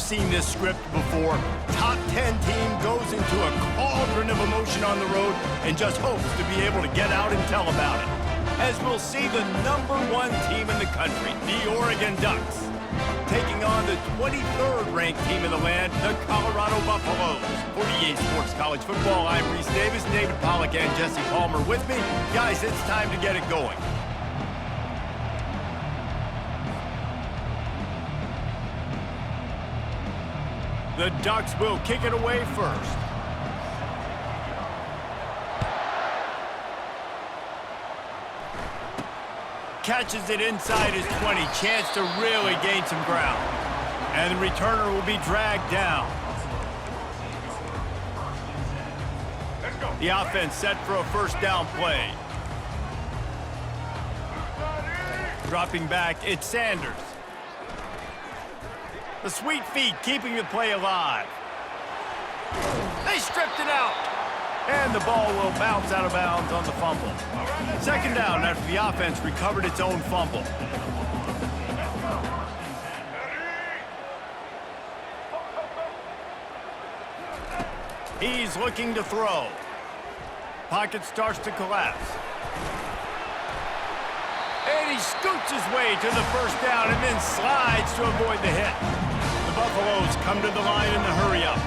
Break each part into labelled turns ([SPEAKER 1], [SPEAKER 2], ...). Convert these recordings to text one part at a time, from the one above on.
[SPEAKER 1] seen this script before. Top 10 team goes into a cauldron of emotion on the road and just hopes to be able to get out and tell about it. As we'll see the #1 team in the country, the Oregon Ducks, taking on the 23rd ranked team in the land, the Colorado Buffaloes. For EA Sports College Football, I'm Reese Davis, David Pollack and Jesse Palmer with me. Guys, it's time to get it going. The Ducks will kick it away first. Catches it inside his 20. Chance to really gain some ground. And the returner will be dragged down. The offense set for a first down play. Dropping back, it's Sanders. The sweet feet keeping the play alive. They stripped it out. And the ball will bounce out of bounds on the fumble. Second down after the offense recovered its own fumble. He's looking to throw. Pocket starts to collapse. And he scoots his way to the first down and then slides to avoid the hit. The Buffaloes come to the line in the hurry up.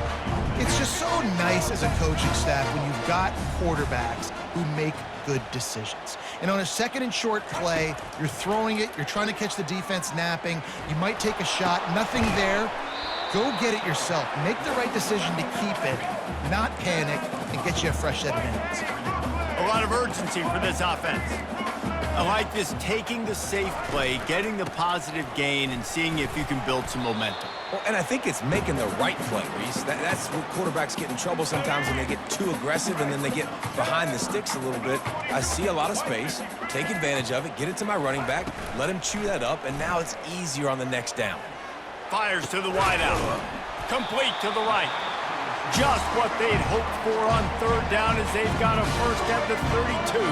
[SPEAKER 2] It's just so nice as a coaching staff when you've got quarterbacks who make good decisions. And on a second and short play, you're throwing it, you're trying to catch the defense napping, you might take a shot, nothing there. Go get it yourself. Make the right decision to keep it, not panic, and get you a fresh set of innings.
[SPEAKER 1] A lot of urgency for this offense. I like this taking the safe play, getting the positive gain, and seeing if you can build some momentum.
[SPEAKER 3] Well, and I think it's making the right play, Reese. That's where quarterbacks get in trouble sometimes when they get too aggressive and then they get behind the sticks a little bit. I see a lot of space, take advantage of it, get it to my running back, let him chew that up, and now it's easier on the next down.
[SPEAKER 1] Fires to the wideout. Complete to the right. Just what they'd hoped for on third down as they've got a first at the 32.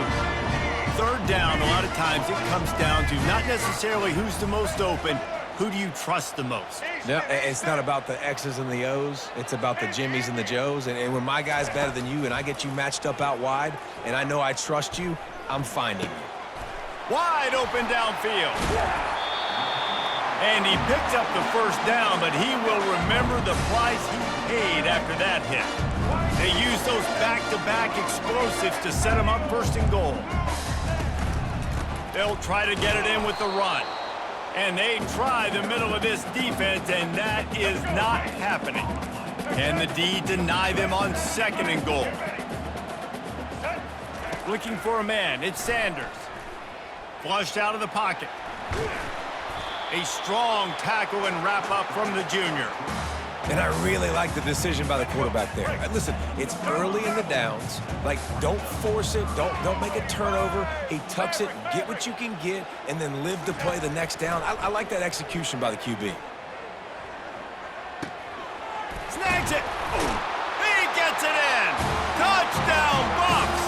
[SPEAKER 1] Third down, a lot of times it comes down to not necessarily who's the most open, who do you trust the most?
[SPEAKER 3] No, it's not about the X's and the O's. It's about the Jimmies and the Joes. And when my guy's better than you and I get you matched up out wide and I know I trust you, I'm finding you.
[SPEAKER 1] Wide open downfield. And he picks up the first down, but he will remember the price he paid after that hit. They use those back-to-back explosives to set him up first and goal. They'll try to get it in with the run. And they try the middle of this defense, and that is not happening. Can the D deny them on second and goal? Looking for a man, it's Sanders. Flushed out of the pocket. A strong tackle and wrap up from the junior.
[SPEAKER 3] And I really like the decision by the quarterback there. Listen, it's early in the downs. Like, don't force it. Don't make a turnover. He tucks it, get what you can get, and then live to play the next down. I like that execution by the QB.
[SPEAKER 1] Snags it. He gets it in. Touchdown, Buffs.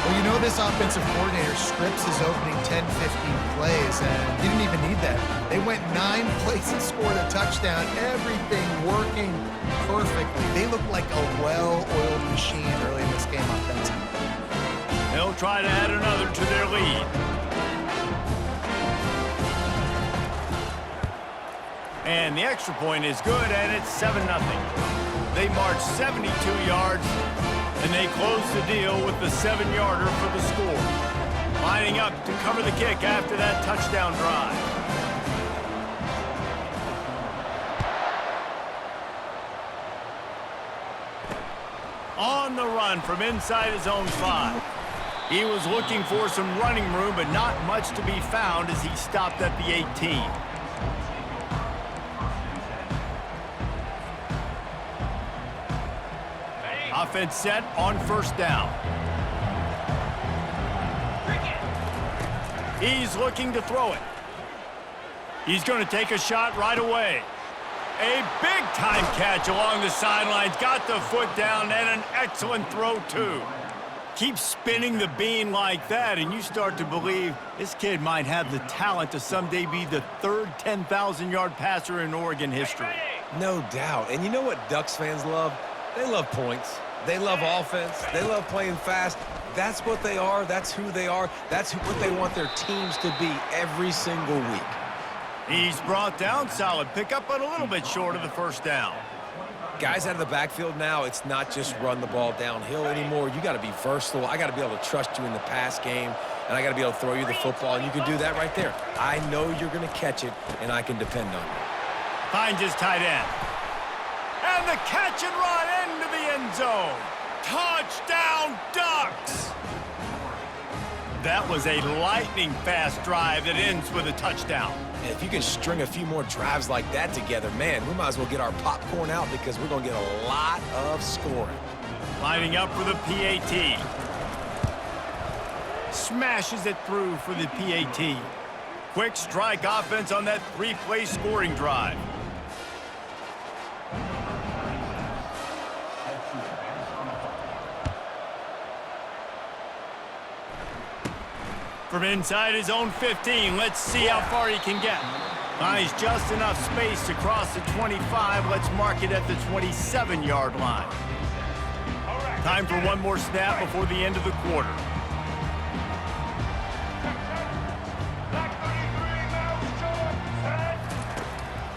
[SPEAKER 2] Well, you know this offensive coordinator scripts his opening 10, 15 plays, and he didn't even need that. They went 9 plays and scored a touchdown, everything working perfectly. They look like a well-oiled machine early in this game offensively.
[SPEAKER 1] They'll try to add another to their lead. And the extra point is good, and it's 7-0. They march 72 yards, and they close the deal with the 7-yarder for the score. Lining up to cover the kick after that touchdown drive. On the run from inside his own 5. He was looking for some running room, but not much to be found as he stopped at the 18. Offense set on first down. He's looking to throw it. He's going to take a shot right away. A big-time catch along the sidelines. Got the foot down and an excellent throw, too. Keep spinning the bean like that, and you start to believe this kid might have the talent to someday be the third 10,000-yard passer in Oregon history.
[SPEAKER 3] No doubt. And you know what Ducks fans love? They love points. They love offense. They love playing fast. That's what they are. That's who they are. That's what they want their teams to be every single week.
[SPEAKER 1] He's brought down. Solid pickup, but a little bit short of the first down.
[SPEAKER 3] Guys out of the backfield now, it's not just run the ball downhill anymore. You got to be versatile. I got to be able to trust you in the pass game, and I got to be able to throw you the football, and you can do that right there. I know you're going to catch it, and I can depend on you.
[SPEAKER 1] Finds his tight end. And the catch and run into the end zone. Touchdown, Ducks! That was a lightning-fast drive that ends with a touchdown.
[SPEAKER 3] And if you can string a few more drives like that together, man, we might as well get our popcorn out because we're going to get a lot of scoring.
[SPEAKER 1] Lining up for the PAT. Smashes it through for the PAT. Quick strike offense on that three-play scoring drive. From inside his own 15, let's see how far he can get. Finds just enough space to cross the 25. Let's mark it at the 27-yard line. Time for one more snap before the end of the quarter.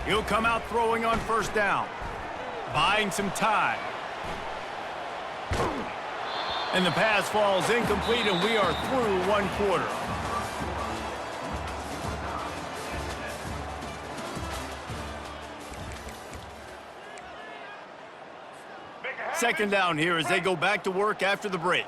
[SPEAKER 1] He'll come out throwing on first down, buying some time. And the pass falls incomplete, and we are through one quarter. Second down here as they go back to work after the break.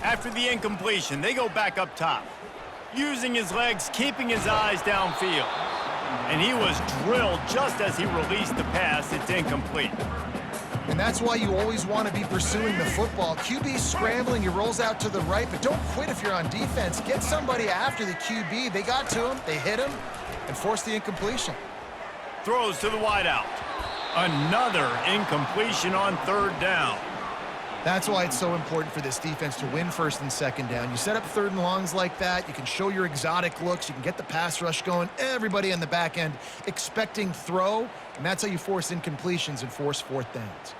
[SPEAKER 1] After the incompletion, they go back up top. Using his legs, keeping his eyes downfield. And he was drilled just as he released the pass. It's incomplete.
[SPEAKER 2] And that's why you always want to be pursuing the football. QB's scrambling, he rolls out to the right, but don't quit if you're on defense. Get somebody after the QB. They got to him, they hit him, and forced the incompletion.
[SPEAKER 1] Throws to the wideout. Another incompletion on third down.
[SPEAKER 2] That's why it's so important for this defense to win first and second down. You set up third and longs like that, you can show your exotic looks, you can get the pass rush going, everybody on the back end expecting throw, and that's how you force incompletions and force fourth downs.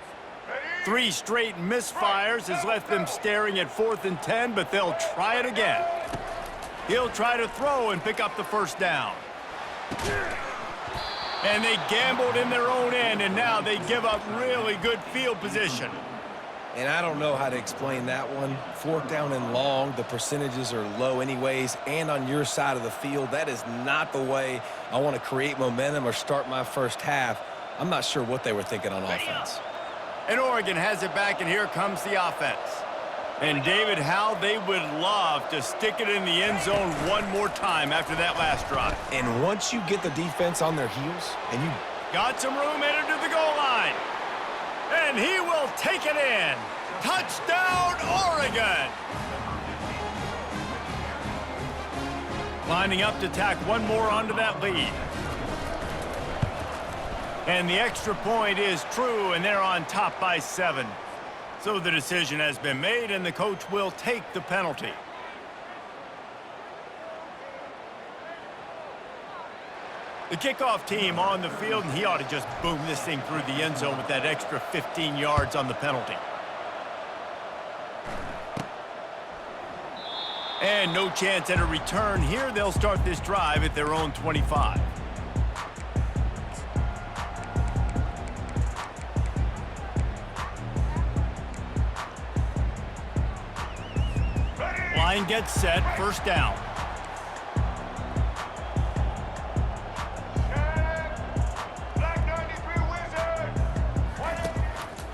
[SPEAKER 1] 3 straight misfires has left them staring at 4th and 10, but they'll try it again. He'll try to throw and pick up the first down. And they gambled in their own end, and now they give up really good field position.
[SPEAKER 3] And I don't know how to explain that one. 4th down and long, the percentages are low anyways, and on your side of the field, that is not the way I want to create momentum or start my first half. I'm not sure what they were thinking on offense.
[SPEAKER 1] And Oregon has it back, and here comes the offense. And David, how they would love to stick it in the end zone one more time after that last drive.
[SPEAKER 3] And once you get the defense on their heels, and you
[SPEAKER 1] got some room headed to the goal line. And he will take it in. Touchdown, Oregon! Lining up to tack one more onto that lead. And the extra point is true, and they're on top by 7. So the decision has been made, and the coach will take the penalty. The kickoff team on the field, and he ought to just boom this thing through the end zone with that extra 15 yards on the penalty. And no chance at a return here. They'll start this drive at their own 25. Line gets set, first down.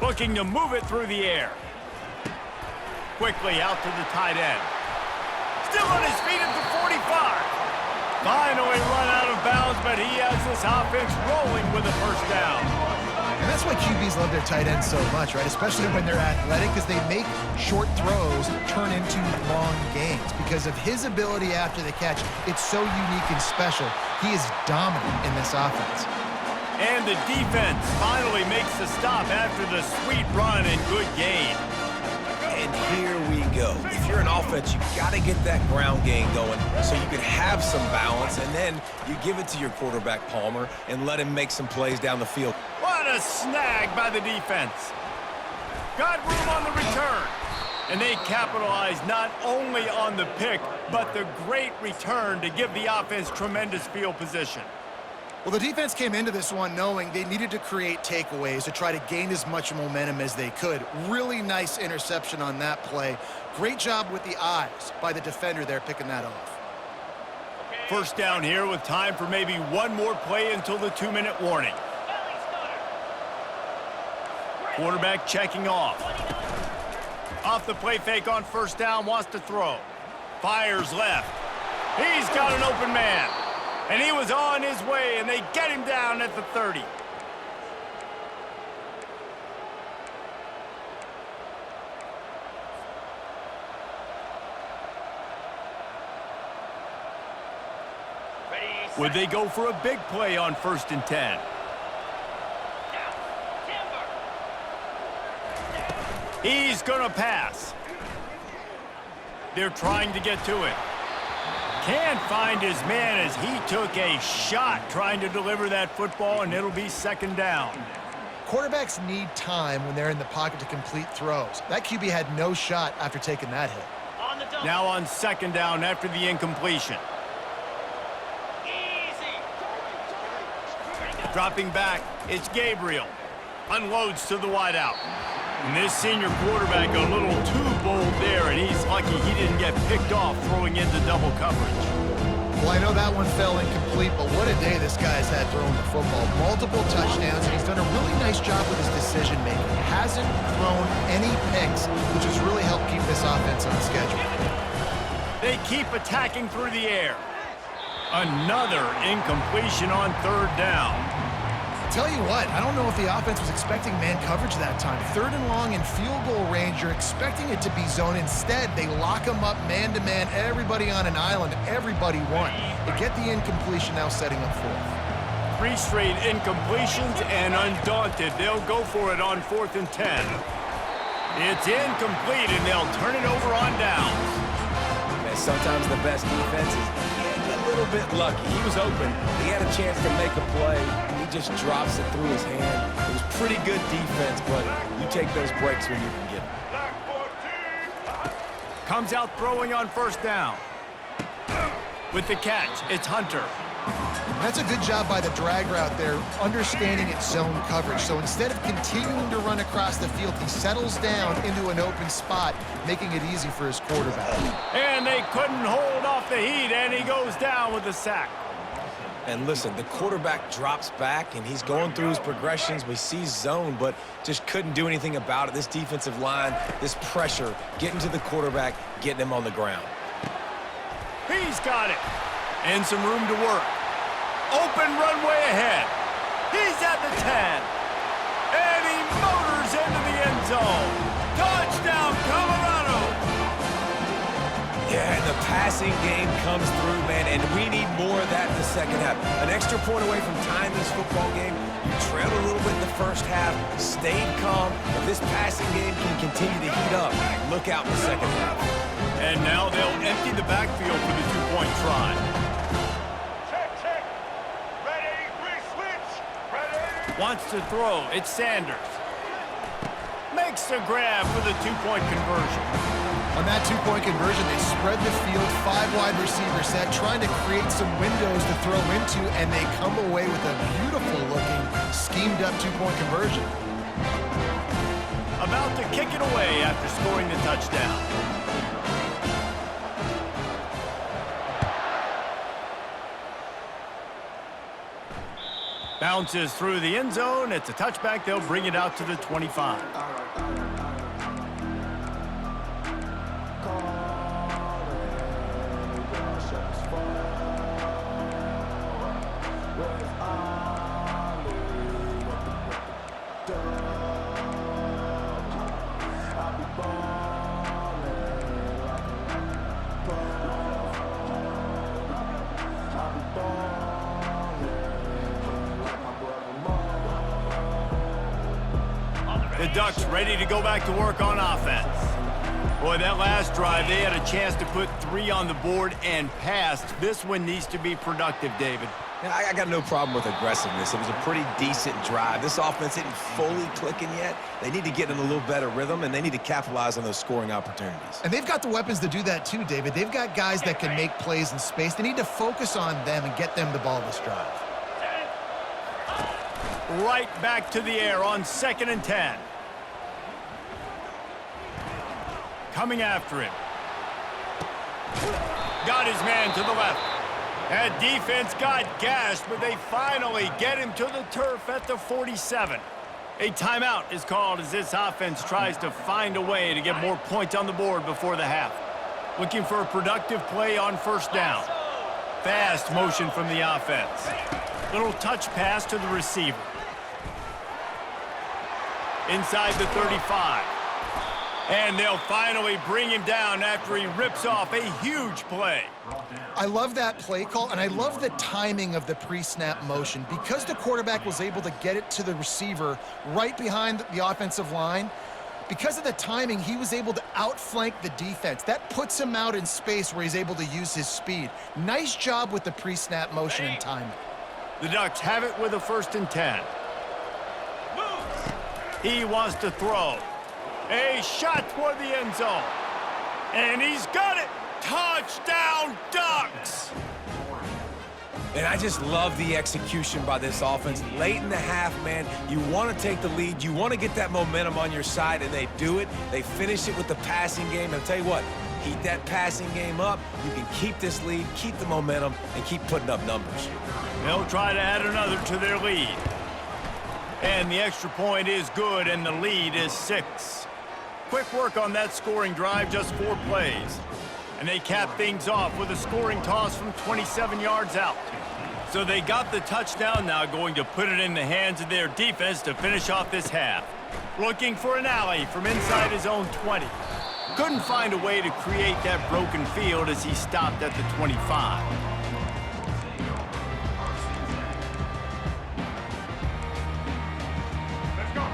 [SPEAKER 1] Looking to move it through the air. Quickly out to the tight end. Still on his feet at the 45. Finally run out of bounds, but he has this offense rolling with a first down.
[SPEAKER 2] And that's why QBs love their tight ends so much, right? Especially when they're athletic, because they make short throws turn into long gains. Because of his ability after the catch, it's so unique and special. He is dominant in this offense.
[SPEAKER 1] And the defense finally makes the stop after the sweet run and good gain.
[SPEAKER 3] And here we go. If you're an offense, you got to get that ground game going so you can have some balance, and then you give it to your quarterback, Palmer, and let him make some plays down the field.
[SPEAKER 1] What a snag by the defense. Got room on the return. And they capitalize not only on the pick, but the great return to give the offense tremendous field position.
[SPEAKER 2] Well, the defense came into this one knowing they needed to create takeaways to try to gain as much momentum as they could. Really nice interception on that play. Great job with the eyes by the defender there picking that off.
[SPEAKER 1] First down here with time for maybe one more play until the 2-minute warning. Quarterback checking off. Off the play fake on first down, wants to throw. Fires left. He's got an open man. And he was on his way, and they get him down at the 30. Would they go for a big play on 1st and 10? He's going to pass. They're trying to get to it. Can't find his man as he took a shot trying to deliver that football, and it'll be 2nd down.
[SPEAKER 2] Quarterbacks need time when they're in the pocket to complete throws. That QB had no shot after taking that hit.
[SPEAKER 1] Now on 2nd down after the incompletion. Dropping back, it's Gabriel. Unloads to the wideout. And this senior quarterback a little too bold there, and he's lucky he didn't get picked off throwing into double coverage.
[SPEAKER 2] Well, I know that one fell incomplete, but what a day this guy's had throwing the football. Multiple touchdowns, and he's done a really nice job with his decision-making. Hasn't thrown any picks, which has really helped keep this offense on schedule.
[SPEAKER 1] They keep attacking through the air. Another incompletion on 3rd down.
[SPEAKER 2] Tell you what, I don't know if the offense was expecting man coverage that time. 3rd and long in field goal range, you're expecting it to be zone. Instead, they lock them up man-to-man, everybody on an island, everybody won. They get the incompletion, now setting up 4th.
[SPEAKER 1] 3 straight incompletions, and undaunted, they'll go for it on 4th and 10. It's incomplete, and they'll turn it over on downs.
[SPEAKER 3] Man, sometimes the best defense is getting a little bit lucky. He was open. He had a chance to make a play. He just drops it through his hand. It was pretty good defense, but you take those breaks when you can get them.
[SPEAKER 1] Comes out throwing on 1st down. With the catch, it's Hunter.
[SPEAKER 2] That's a good job by the drag route there, understanding its zone coverage. So instead of continuing to run across the field, he settles down into an open spot, making it easy for his quarterback.
[SPEAKER 1] And they couldn't hold off the heat, and he goes down with a sack.
[SPEAKER 3] And listen, the quarterback drops back, and he's going through his progressions. We see zone, but just couldn't do anything about it. This defensive line, this pressure, getting to the quarterback, getting him on the ground.
[SPEAKER 1] He's got it. And some room to work. Open runway ahead. He's at the 10. And he motors into the end zone. Touchdown, Colorado.
[SPEAKER 3] Yeah, and the passing game comes through, man, and we need more of that in the 2nd half. An extra point away from tying this football game. You trailed a little bit in the 1st half, stayed calm. If this passing game can continue to heat up, look out in the 2nd half.
[SPEAKER 1] And now they'll empty the backfield for the 2-point try.
[SPEAKER 4] Check. Ready, re-switch. Ready.
[SPEAKER 1] Wants to throw. It's Sanders. Makes the grab for the 2-point conversion.
[SPEAKER 2] On that 2-point conversion, they spread the field, 5 wide receiver set, trying to create some windows to throw into, and they come away with a beautiful-looking, schemed-up 2-point conversion.
[SPEAKER 1] About to kick it away after scoring the touchdown. Bounces through the end zone. It's a touchback. They'll bring it out to the 25. The Ducks ready to go back to work on offense. Boy, that last drive, they had a chance to put 3 on the board and passed. This one needs to be productive, David.
[SPEAKER 3] Yeah, I got no problem with aggressiveness. It was a pretty decent drive. This offense isn't fully clicking yet. They need to get in a little better rhythm, and they need to capitalize on those scoring opportunities.
[SPEAKER 2] And they've got the weapons to do that too, David. They've got guys that can make plays in space. They need to focus on them and get them the ball this drive.
[SPEAKER 1] Right back to the air on 2nd and 10. Coming after him. Got his man to the left. That defense got gashed, but they finally get him to the turf at the 47. A timeout is called as this offense tries to find a way to get more points on the board before the half. Looking for a productive play on 1st down. Fast motion from the offense. Little touch pass to the receiver. Inside the 35. And they'll finally bring him down after he rips off a huge play.
[SPEAKER 2] I love that play call, and I love the timing of the pre-snap motion. Because the quarterback was able to get it to the receiver right behind the offensive line, because of the timing, he was able to outflank the defense. That puts him out in space where he's able to use his speed. Nice job with the pre-snap motion and timing.
[SPEAKER 1] The Ducks have it with a 1st and 10. He wants to throw. A shot toward the end zone. And he's got it. Touchdown, Ducks!
[SPEAKER 3] And I just love the execution by this offense. Late in the half, man, you want to take the lead. You want to get that momentum on your side, and they do it. They finish it with the passing game. And I'll tell you what, heat that passing game up. You can keep this lead, keep the momentum, and keep putting up numbers.
[SPEAKER 1] They'll try to add another to their lead. And the extra point is good, and the lead is 6. Quick work on that scoring drive, just 4 plays. And they cap things off with a scoring toss from 27 yards out. So they got the touchdown, now going to put it in the hands of their defense to finish off this half. Looking for an alley from inside his own 20. Couldn't find a way to create that broken field as he stopped at the 25.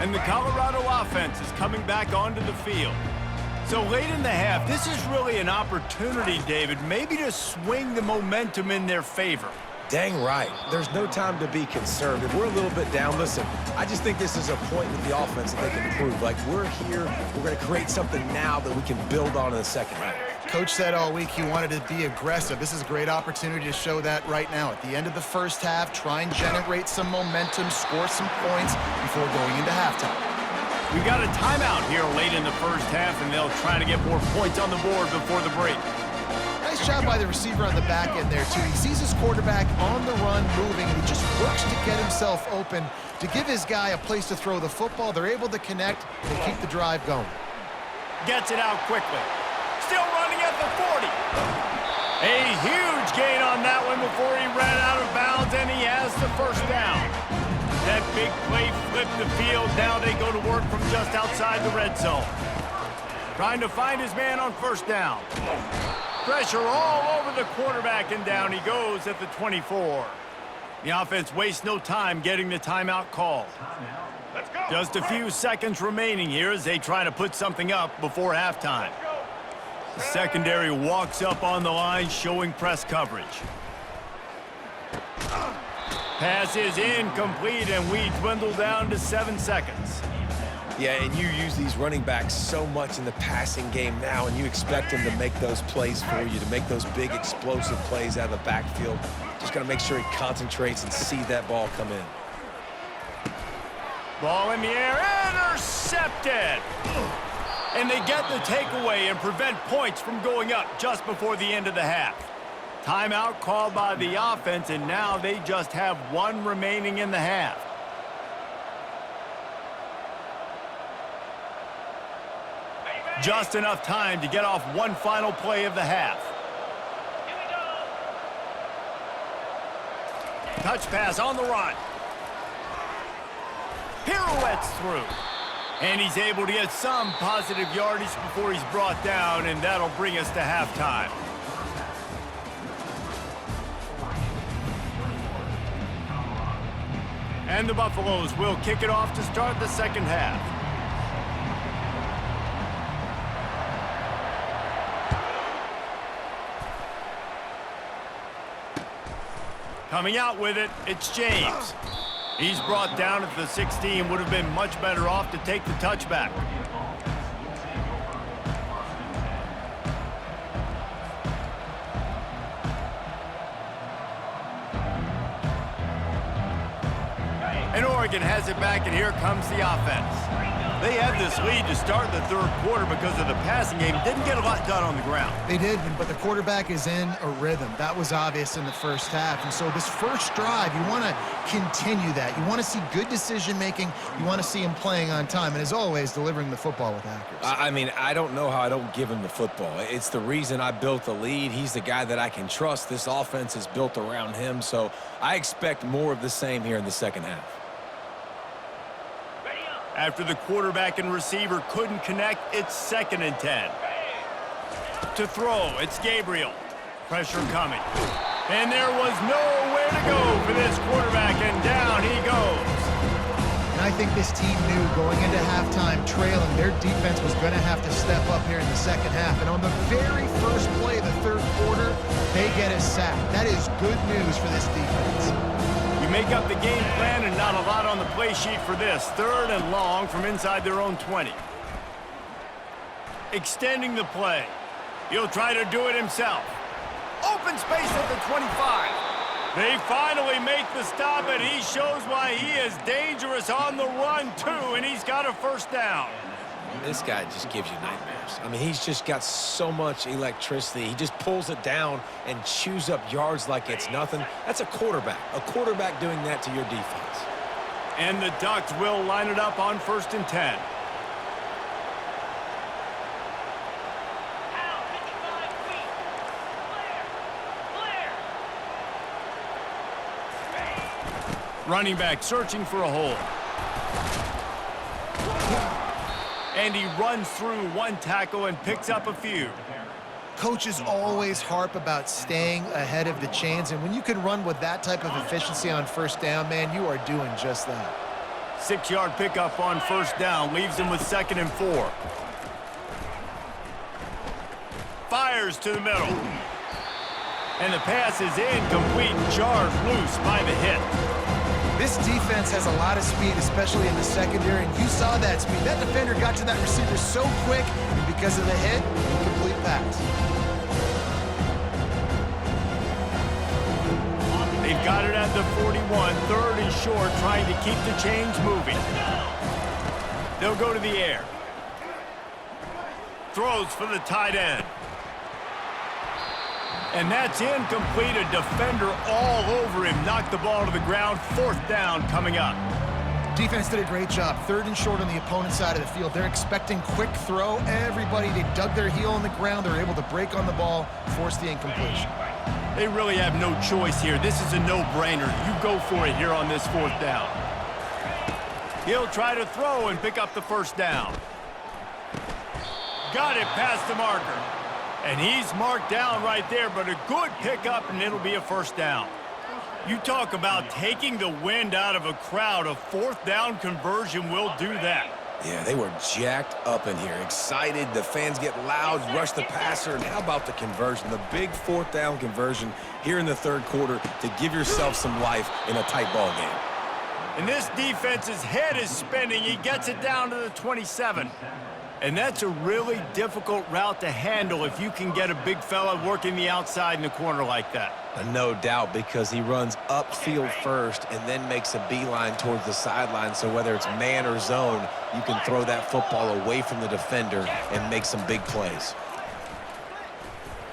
[SPEAKER 1] And the Colorado offense is coming back onto the field. So late in the half, this is really an opportunity, David, maybe to swing the momentum in their favor.
[SPEAKER 3] Dang right. There's no time to be concerned. If we're a little bit down, listen, I just think this is a point with the offense that they can improve. Like, we're here, we're going to create something now that we can build on in the second half.
[SPEAKER 2] Coach said all week he wanted to be aggressive. This is a great opportunity to show that right now. At the end of the first half, try and generate some momentum, score some points before going into halftime.
[SPEAKER 1] We've got a timeout here late in the first half, and they'll try to get more points on the board before the break.
[SPEAKER 2] Nice job by the receiver on the back end there, too. He sees his quarterback on the run moving, and he just works to get himself open to give his guy a place to throw the football. They're able to connect and keep the drive going.
[SPEAKER 1] Gets it out quickly. Still running at the 40. A huge gain on that one before he ran out of bounds, and he has the 1st down. That big play flipped the field. Now they go to work from just outside the red zone. Trying to find his man on 1st down. Pressure all over the quarterback, and down he goes at the 24. The offense wastes no time getting the timeout called.
[SPEAKER 4] Let's go.
[SPEAKER 1] Just a few seconds remaining here as they try to put something up before halftime. The secondary walks up on the line, showing press coverage. Pass is incomplete, and we dwindle down to 7 seconds.
[SPEAKER 3] Yeah, and you use these running backs so much in the passing game now, and you expect them to make those plays for you, to make those big explosive plays out of the backfield. Just got to make sure he concentrates and see that ball come in.
[SPEAKER 1] Ball in the air, intercepted! And they get the takeaway and prevent points from going up just before the end of the half. Timeout called by the offense, and now they just have 1 remaining in the half. Just enough time to get off one final play of the half. Touch pass on the run. Pirouettes through. And he's able to get some positive yardage before he's brought down, and that'll bring us to halftime. And the Buffaloes will kick it off to start the second half. Coming out with it, it's James. He's brought down at the 16, would have been much better off to take the touchback. And Oregon has it back, and here comes the offense. They had this lead to start the third quarter because of the passing game. Didn't get a lot done on the ground.
[SPEAKER 2] They did, but the quarterback is in a rhythm. That was obvious in the first half. And so this first drive, you want to continue that. You want to see good decision-making. You want to see him playing on time. And as always, delivering the football with accuracy.
[SPEAKER 3] I mean, I don't know how I don't give him the football. It's the reason I built the lead. He's the guy that I can trust. This offense is built around him. So I expect more of the same here in the second half.
[SPEAKER 1] After the quarterback and receiver couldn't connect, it's 2nd and 10. To throw, it's Gabriel. Pressure coming. And there was nowhere to go for this quarterback, and down he goes.
[SPEAKER 2] And I think this team knew going into halftime trailing, their defense was going to have to step up here in the second half. And on the very first play of the third quarter, they get a sack. That is good news for this defense.
[SPEAKER 1] Make up the game plan and not a lot on the play sheet for this. 3rd and long from inside their own 20. Extending the play. He'll try to do it himself. Open space at the 25. They finally make the stop, and he shows why he is dangerous on the run, too, and he's got a first down.
[SPEAKER 3] This guy just gives you nightmares. I mean, he's just got so much electricity. He just pulls it down and chews up yards like it's nothing. That's a quarterback doing that to your defense.
[SPEAKER 1] And the Ducks will line it up on 1st and 10. Running back searching for a hole. And he runs through one tackle and picks up a few.
[SPEAKER 2] Coaches always harp about staying ahead of the chains, and when you can run with that type of efficiency on first down, man, you are doing just that.
[SPEAKER 1] 6-yard pickup on first down leaves him with 2nd and 4. Fires to the middle. And the pass is incomplete, jarred loose by the hit.
[SPEAKER 2] This defense has a lot of speed, especially in the secondary, and you saw that speed. That defender got to that receiver so quick, and because of the hit, incomplete pass.
[SPEAKER 1] They've got it at the 41, 3rd and short, trying to keep the chains moving. They'll go to the air. Throws for the tight end. And that's incomplete. A defender all over him. Knocked the ball to the ground. 4th down coming up.
[SPEAKER 2] Defense did a great job. 3rd and short on the opponent's side of the field. They're expecting quick throw. Everybody, they dug their heel on the ground. They're able to break on the ball, force the incompletion.
[SPEAKER 1] They really have no choice here. This is a no-brainer. You go for it here on this 4th down. He'll try to throw and pick up the first down. Got it past the marker. And he's marked down right there, but a good pickup, and it'll be a first down. You talk about taking the wind out of a crowd. A 4th down conversion will do that.
[SPEAKER 3] Yeah, they were jacked up in here, excited. The fans get loud, rush the passer, and how about the conversion? The big 4th down conversion here in the third quarter to give yourself some life in a tight ball game.
[SPEAKER 1] And this defense's head is spinning. He gets it down to the 27. And that's a really difficult route to handle if you can get a big fella working the outside in the corner like that.
[SPEAKER 3] No doubt, because he runs upfield first and then makes a beeline towards the sideline. So whether it's man or zone, you can throw that football away from the defender and make some big plays.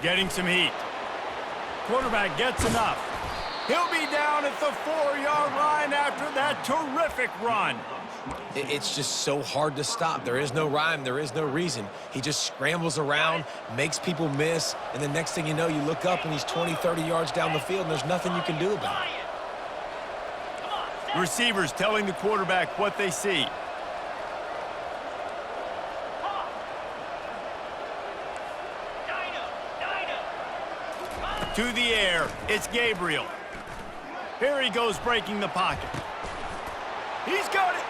[SPEAKER 1] Getting some heat. Quarterback gets enough. He'll be down at the 4-yard line after that terrific run.
[SPEAKER 3] It's just so hard to stop. There is no rhyme. There is no reason. He just scrambles around, makes people miss, and the next thing you know, you look up and he's 20, 30 yards down the field, and there's nothing you can do about it.
[SPEAKER 1] Receivers telling the quarterback what they see. To the air, it's Gabriel. Here he goes breaking the pocket. He's got it.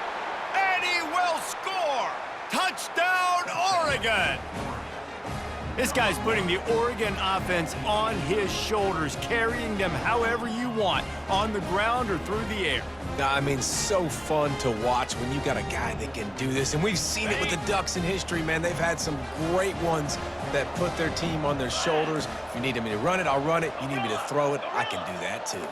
[SPEAKER 1] And he will score. Touchdown, Oregon. This guy's putting the Oregon offense on his shoulders, carrying them however you want, on the ground or through the air.
[SPEAKER 3] I mean, so fun to watch when you got a guy that can do this. And we've seen it with the Ducks in history, man. They've had some great ones that put their team on their shoulders. If you need me to run it, I'll run it. You need me to throw it, I can do that too.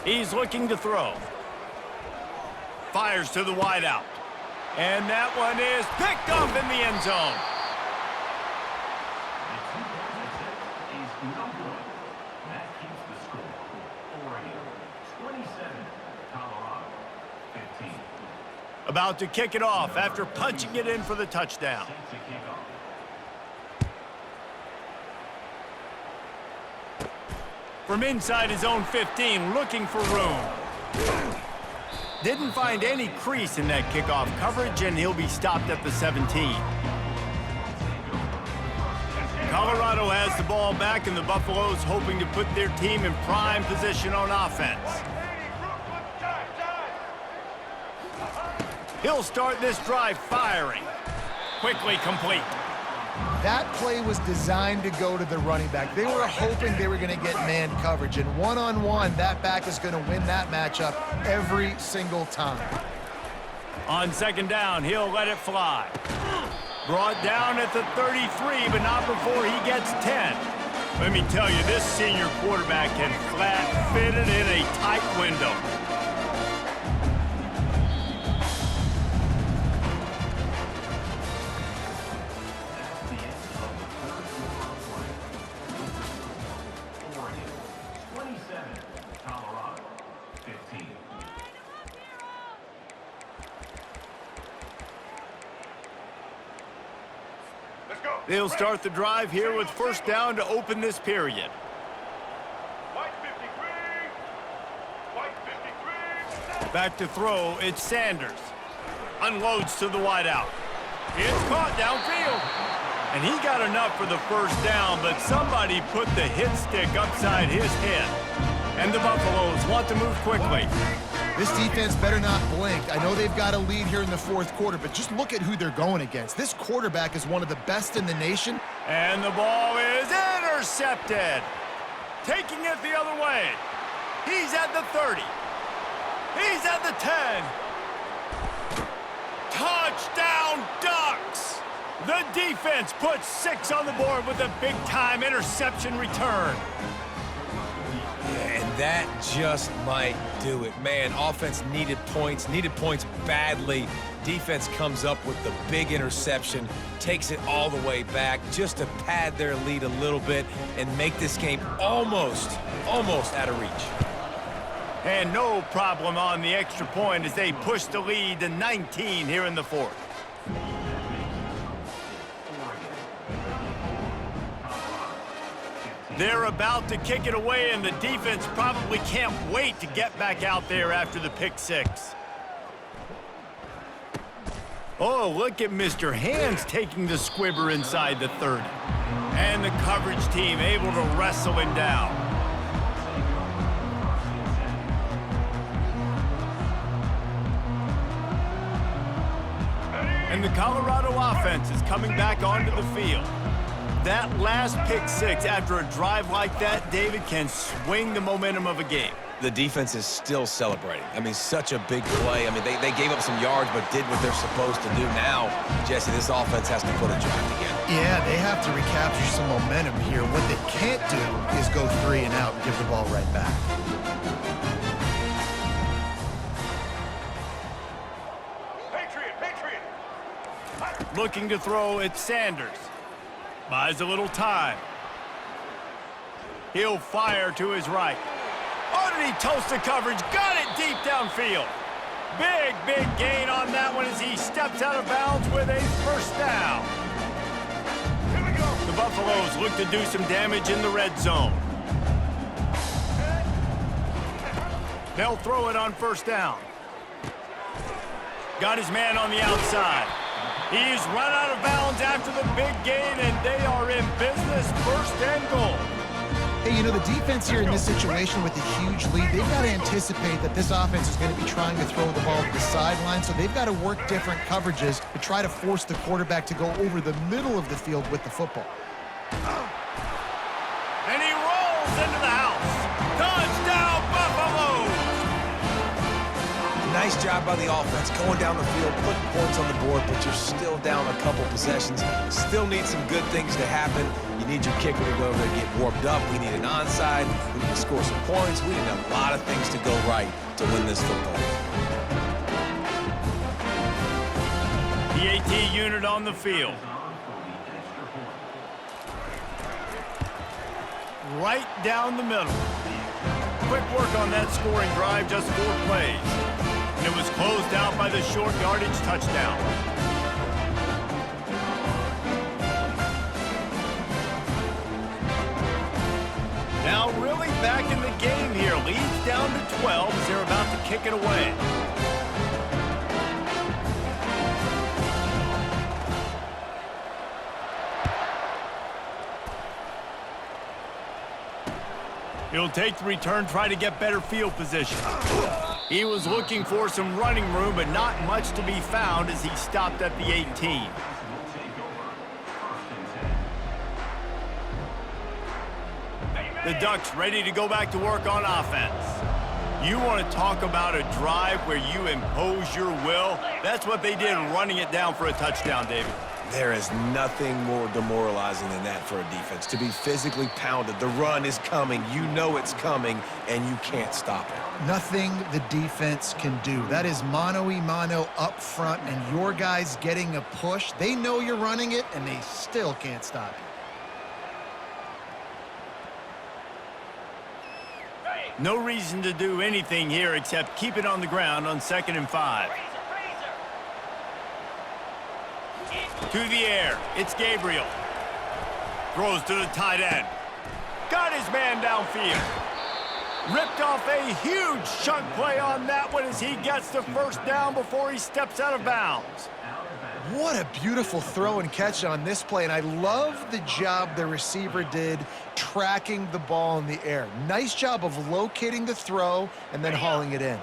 [SPEAKER 1] He's looking to throw. Fires to the wideout. And that one is picked off in the end zone.
[SPEAKER 5] That keeps the score. Oregon 27, Colorado 15.
[SPEAKER 1] About to kick it off after punching it in for the touchdown.
[SPEAKER 5] Set to kick off.
[SPEAKER 1] From inside his own 15, looking for room. Didn't find any crease in that kickoff coverage, and he'll be stopped at the 17. Colorado has the ball back, and the Buffaloes hoping to put their team in prime position on offense. He'll start this drive firing. Quickly complete.
[SPEAKER 2] That play was designed to go to the running back. They were hoping they were going to get man coverage, and one-on-one, that back is going to win that matchup every single time.
[SPEAKER 1] On second down, he'll let it fly. Brought down at the 33, but not before he gets 10. Let me tell you, this senior quarterback can flat fit it in a tight window. They'll start the drive here with first down to open this period.
[SPEAKER 4] White 53. White 53.
[SPEAKER 1] Back to throw, it's Sanders. Unloads to the wideout. It's caught downfield. And he got enough for the first down, but somebody put the hit stick upside his head. And the Buffaloes want to move quickly.
[SPEAKER 2] This defense better not blink. I know they've got a lead here in the fourth quarter, but just look at who they're going against. This quarterback is one of the best in the nation.
[SPEAKER 1] And the ball is intercepted. Taking it the other way. He's at the 30. He's at the 10. Touchdown, Ducks! The defense puts 6 on the board with a big-time interception return.
[SPEAKER 3] And that just might do it. Man, offense needed points badly. Defense comes up with the big interception, takes it all the way back just to pad their lead a little bit and make this game almost out of reach.
[SPEAKER 1] And no problem on the extra point as they push the lead to 19 here in the fourth. They're about to kick it away, and the defense probably can't wait to get back out there after the pick six. Oh, look at Mr. Hands taking the squibber inside the 30. And the coverage team able to wrestle him down. And the Colorado offense is coming back onto the field. That last pick six after a drive like that, David, can swing the momentum of a game.
[SPEAKER 3] The defense is still celebrating. I mean, such a big play. I mean, they gave up some yards but did what they're supposed to do. Now, Jesse, this offense has to put a drive together.
[SPEAKER 2] Yeah, they have to recapture some momentum here. What they can't do is go 3 and out and give the ball right back.
[SPEAKER 4] Patriot.
[SPEAKER 1] Looking to throw, it's Sanders. Buys a little time. He'll fire to his right. Oh, did he toast the coverage? Got it deep downfield. Big gain on that one as he steps out of bounds with a first down.
[SPEAKER 4] Here we go.
[SPEAKER 1] The Buffaloes look to do some damage in the red zone. They'll throw it on first down. Got his man on the outside. He's run out of bounds after the big gain, and they are in business, first and goal.
[SPEAKER 2] Hey, you know, the defense here in this situation with a huge lead, they've got to anticipate that this offense is going to be trying to throw the ball to the sideline, so they've got to work different coverages to try to force the quarterback to go over the middle of the field with the football.
[SPEAKER 1] And he rolls into the house. Touchdown, Buffaloes!
[SPEAKER 3] Nice job by the offense going down the field, putting points on the board, but you're still down a couple possessions. Still need some good things to happen. You need your kicker to go over and get warmed up. We need an onside. We need to score some points. We need a lot of things to go right to win this football.
[SPEAKER 1] The AT unit on the field. Right down the middle. Quick work on that scoring drive, just 4 plays. And it was closed out by the short yardage touchdown. Now really back in the game here. Leads down to 12 as they're about to kick it away. He'll take the return, try to get better field position. He was looking for some running room, but not much to be found as he stopped at the 18. The Ducks ready to go back to work on offense. You want to talk about a drive where you impose your will? That's what they did, running it down for a touchdown, David.
[SPEAKER 3] There is nothing more demoralizing than that for a defense, to be physically pounded. The run is coming. You know it's coming, and you can't stop it.
[SPEAKER 2] Nothing the defense can do. That is mano-a-mano up front, and your guys getting a push. They know you're running it, and they still can't stop you.
[SPEAKER 1] No reason to do anything here except keep it on the ground on 2nd and 5. To the air, it's Gabriel. Throws to the tight end. Got his man downfield. Ripped off a huge chunk play on that one as he gets the first down before he steps out of bounds.
[SPEAKER 2] What a beautiful throw and catch on this play, and I love the job the receiver did tracking the ball in the air. Nice job of locating the throw and then hauling it in.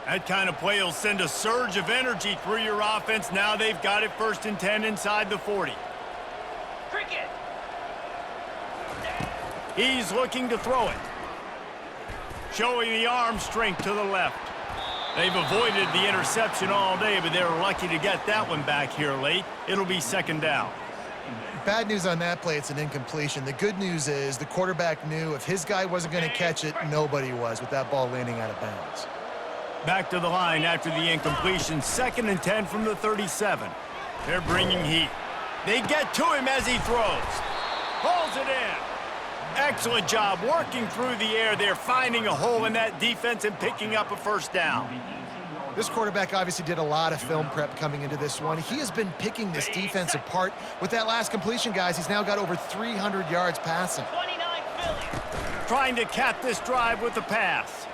[SPEAKER 1] That kind of play will send a surge of energy through your offense. Now they've got it 1st and 10 inside the 40.
[SPEAKER 4] Cricket.
[SPEAKER 1] He's looking to throw it. Showing the arm strength to the left. They've avoided the interception all day, but they were lucky to get that one back here late. It'll be 2nd down.
[SPEAKER 2] Bad news on that play, it's an incompletion. The good news is the quarterback knew if his guy wasn't going to catch it, nobody was with that ball landing out of bounds.
[SPEAKER 1] Back to the line after the incompletion. 2nd and 10 from the 37. They're bringing heat. They get to him as he throws. Pulls it in. Excellent job working through the air. They're finding a hole in that defense and picking up a 1st down.
[SPEAKER 2] This quarterback obviously did a lot of film prep coming into this one. He has been picking this defense apart. With that last completion, guys, he's now got over 300 yards passing.
[SPEAKER 4] 29 Philly.
[SPEAKER 1] Trying to cap this drive with a pass.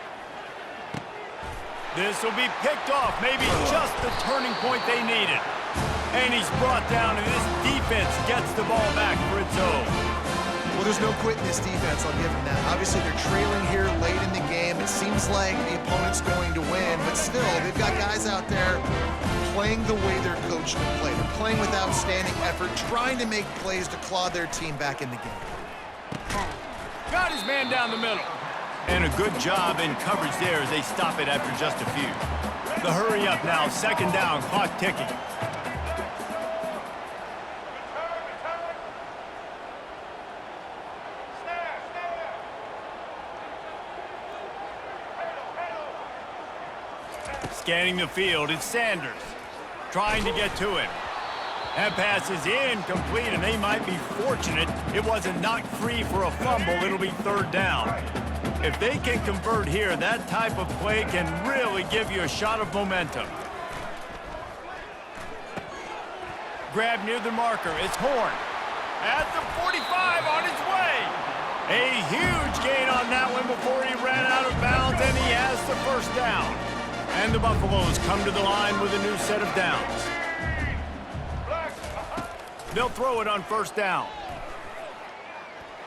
[SPEAKER 1] This will be picked off, maybe just the turning point they needed. And he's brought down, and this defense gets the ball back for its own.
[SPEAKER 2] Well, there's no quit in this defense, I'll give them that. Obviously, they're trailing here late in the game. It seems like the opponent's going to win, but still, they've got guys out there playing the way they're coached to play. They're playing with outstanding effort, trying to make plays to claw their team back in the game.
[SPEAKER 1] Got his man down the middle. And a good job in coverage there as they stop it after just a few. The hurry up now, 2nd down, clock ticking. Scanning the field, it's Sanders. Trying to get to him. That pass is incomplete, and they might be fortunate it wasn't knocked free for a fumble. It'll be 3rd down. If they can convert here, that type of play can really give you a shot of momentum. Grab near the marker. It's Horn. At the 45 on his way. A huge gain on that one before he ran out of bounds, and he has the 1st down. And the Buffaloes come to the line with a new set of downs. They'll throw it on 1st down.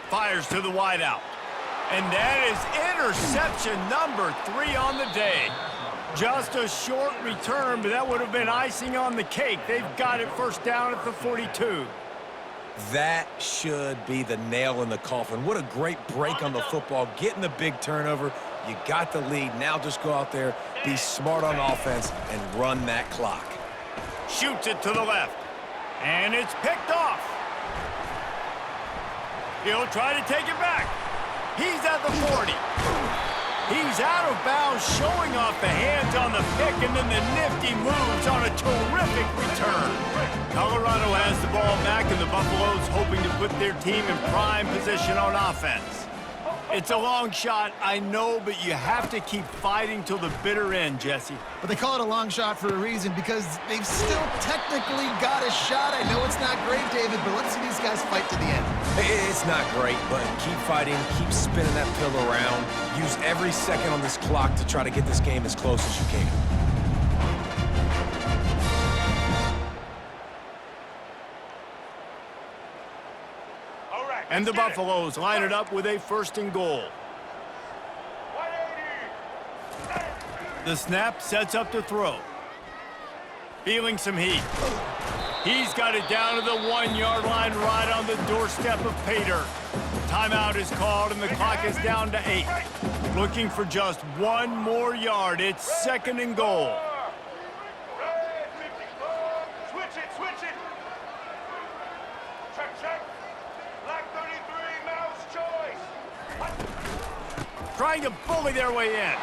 [SPEAKER 1] Fires to the wideout. And that is interception number 3 on the day. Just a short return, but that would have been icing on the cake. They've got it first down at the 42.
[SPEAKER 3] That should be the nail in the coffin. What a great break on the football, getting the big turnover. You got the lead. Now just go out there, be smart on offense, and run that clock.
[SPEAKER 1] Shoots it to the left. And it's picked off. He'll try to take it back. He's at the 40. He's out of bounds, showing off the hands on the pick, and then the nifty moves on a terrific return. Colorado has the ball back, and the Buffaloes hoping to put their team in prime position on offense. It's a long shot, I know, but you have to keep fighting till the bitter end, Jesse.
[SPEAKER 2] But they call it a long shot for a reason, because they've still technically got a shot. I know it's not great, David, but let's see these guys fight to the end.
[SPEAKER 3] It's not great, but keep fighting, keep spinning that pill around. Use every second on this clock to try to get this game as close as you can.
[SPEAKER 1] And the Buffaloes line it up with a 1st and goal. The snap sets up to throw. Feeling some heat. He's got it down to the 1-yard line right on the doorstep of pay dirt. Timeout is called and the clock is down to 8. Looking for just 1 more yard. It's 2nd and goal.
[SPEAKER 6] Switch it. Check. Black 33, mouse choice.
[SPEAKER 1] Trying to bully their way in.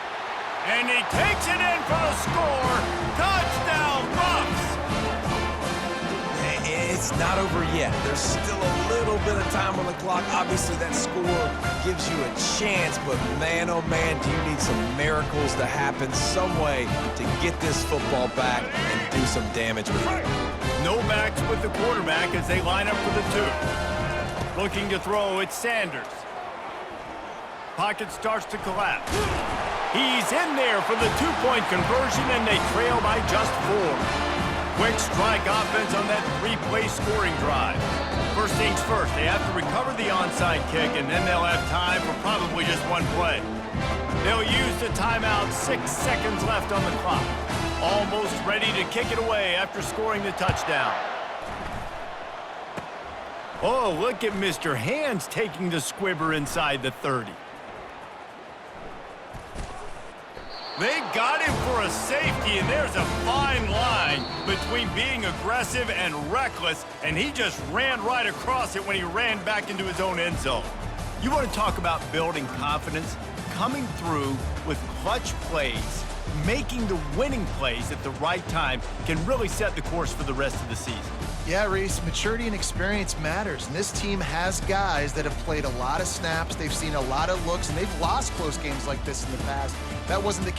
[SPEAKER 1] And he takes it in for the score. Touchdown, Buffs!
[SPEAKER 3] It's not over yet. There's still a little bit of time on the clock. Obviously, that score gives you a chance, but man, oh man, do you need some miracles to happen some way to get this football back and do some damage with it.
[SPEAKER 1] No backs with the quarterback as they line up for the 2. Looking to throw, it's Sanders. Pocket starts to collapse. He's in there for the 2-point conversion, and they trail by just 4. Quick strike offense on that 3-play scoring drive. First things first, they have to recover the onside kick, and then they'll have time for probably just 1 play. They'll use the timeout, 6 seconds left on the clock. Almost ready to kick it away after scoring the touchdown. Oh, look at Mr. Hands taking the squibber inside the 30. They got him for a safety, and there's a fine line between being aggressive and reckless, and he just ran right across it when he ran back into his own end zone. You want to talk about building confidence? Coming through with clutch plays, making the winning plays at the right time can really set the course for the rest of the season.
[SPEAKER 2] Yeah, Reese, maturity and experience matters, and this team has guys that have played a lot of snaps, they've seen a lot of looks, and they've lost close games like this in the past. That wasn't the case